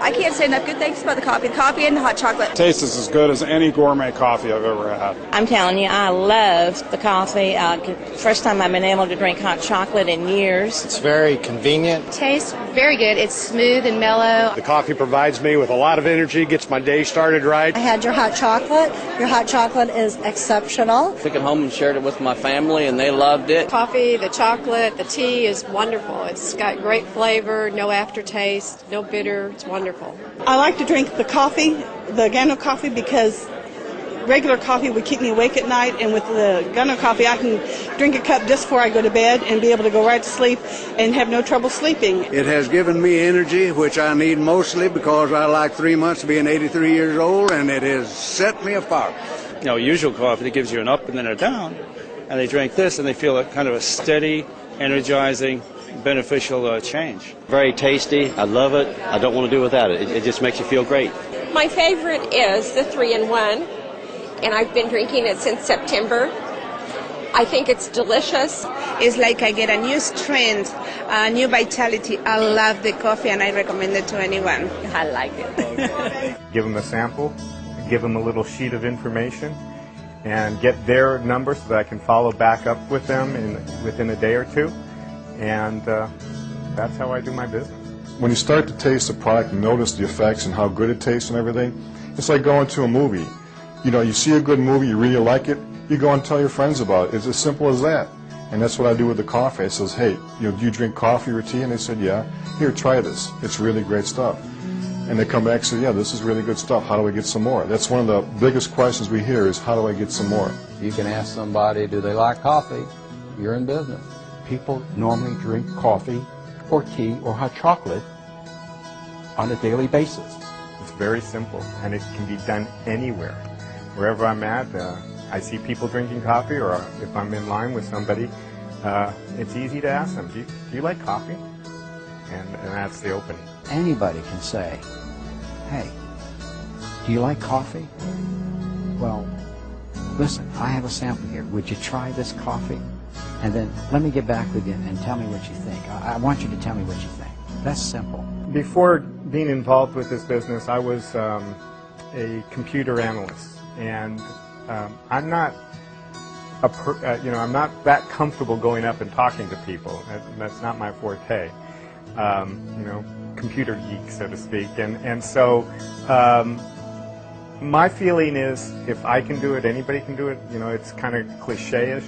I can't say enough good things about the coffee and the hot chocolate. Tastes as good as any gourmet coffee I've ever had. I'm telling you, I love the coffee. First time I've been able to drink hot chocolate in years. It's very convenient. Tastes very good. It's smooth and mellow. The coffee provides me with a lot of energy, gets my day started right. I had your hot chocolate. Your hot chocolate is exceptional. Took it home and shared it with my family, and they loved it. Coffee, the chocolate, the tea is wonderful. It's got great flavor, no aftertaste, no bitter. It's wonderful. I like to drink the coffee, the Gano coffee, because regular coffee would keep me awake at night, and with the Gano coffee I can drink a cup just before I go to bed and be able to go right to sleep and have no trouble sleeping. It has given me energy, which I need mostly because I like 3 months being 83 years old, and it has set me apart. You know, usual coffee that gives you an up and then a down, and they drink this and they feel a kind of a steady, energizing, beneficial change. Very tasty. I love it. I don't want to do without it. It just makes you feel great. My favorite is the 3-in-1, and I've been drinking it since September. I think it's delicious. It's like I get a new strength, a new vitality. I love the coffee and I recommend it to anyone. I like it. Give them a sample, give them a little sheet of information, and get their number so that I can follow back up with them within a day or two. And that's how I do my business. When you start to taste the product and notice the effects and how good it tastes and everything, it's like going to a movie. You know, you see a good movie, you really like it, you go and tell your friends about it. It's as simple as that. And that's what I do with the coffee. I says, hey, do you drink coffee or tea? And they said, yeah. Here, try this. It's really great stuff. And they come back and say, yeah, this is really good stuff. How do I get some more? That's one of the biggest questions we hear is, how do I get some more? You can ask somebody, do they like coffee? You're in business. People normally drink coffee or tea or hot chocolate on a daily basis. It's very simple, and it can be done anywhere. Wherever I'm at, I see people drinking coffee, or if I'm in line with somebody, it's easy to ask them, do you like coffee? And that's the opening. Anybody can say, hey, do you like coffee? Well, listen, I have a sample here. Would you try this coffee? And then let me get back with you and tell me what you think. I want you to tell me what you think. That's simple. Before being involved with this business, I was a computer analyst, and I'm not I'm not that comfortable going up and talking to people. That's not my forte. Computer geek, so to speak. And so my feeling is, if I can do it, anybody can do it. It's kind of cliche-ish,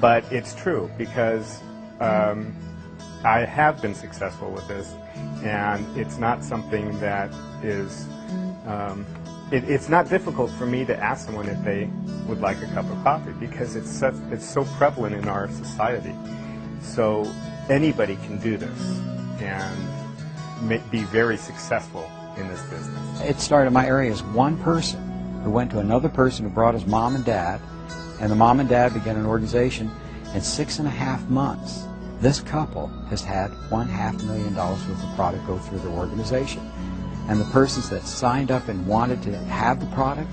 but it's true, because I have been successful with this, and it's not something that is it's not difficult for me to ask someone if they would like a cup of coffee, because it's so prevalent in our society. So anybody can do this and be very successful in this business. It started in my area as one person who went to another person who brought his mom and dad, and the mom and dad began an organization. In 6.5 months, this couple has had $500,000 worth of product go through their organization. And the persons that signed up and wanted to have the product,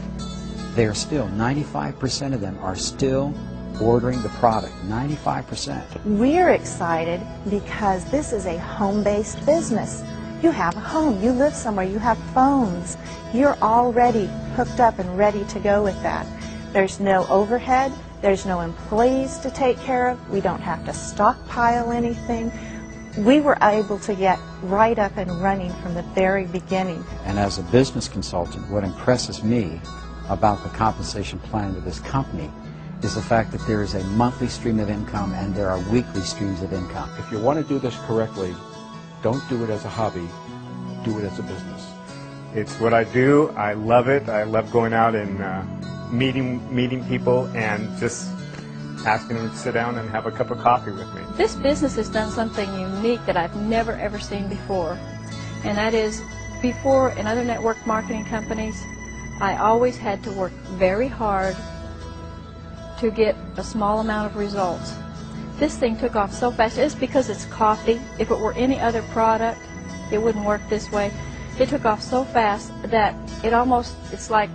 they are still, 95% of them are still ordering the product, 95%. We're excited because this is a home-based business. You have a home, you live somewhere, you have phones. You're already hooked up and ready to go with that. There's no overhead, there's no employees to take care of, we don't have to stockpile anything. We were able to get right up and running from the very beginning. And as a business consultant, what impresses me about the compensation plan of this company is the fact that there is a monthly stream of income and there are weekly streams of income. If you want to do this correctly, don't do it as a hobby, do it as a business. It's what I do. I love it. I love going out and meeting people and just asking them to sit down and have a cup of coffee with me. This business has done something unique that I've never ever seen before, and that is, before in other network marketing companies, I always had to work very hard to get a small amount of results. This thing took off so fast. It's because it's coffee. If it were any other product, it wouldn't work this way. It took off so fast that it's like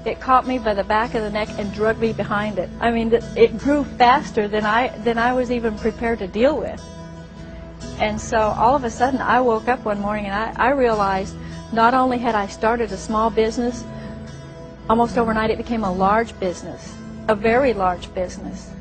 it caught me by the back of the neck and dragged me behind it. I mean, it grew faster than I was even prepared to deal with. And so all of a sudden I woke up one morning and I realized not only had I started a small business, almost overnight it became a large business, a very large business.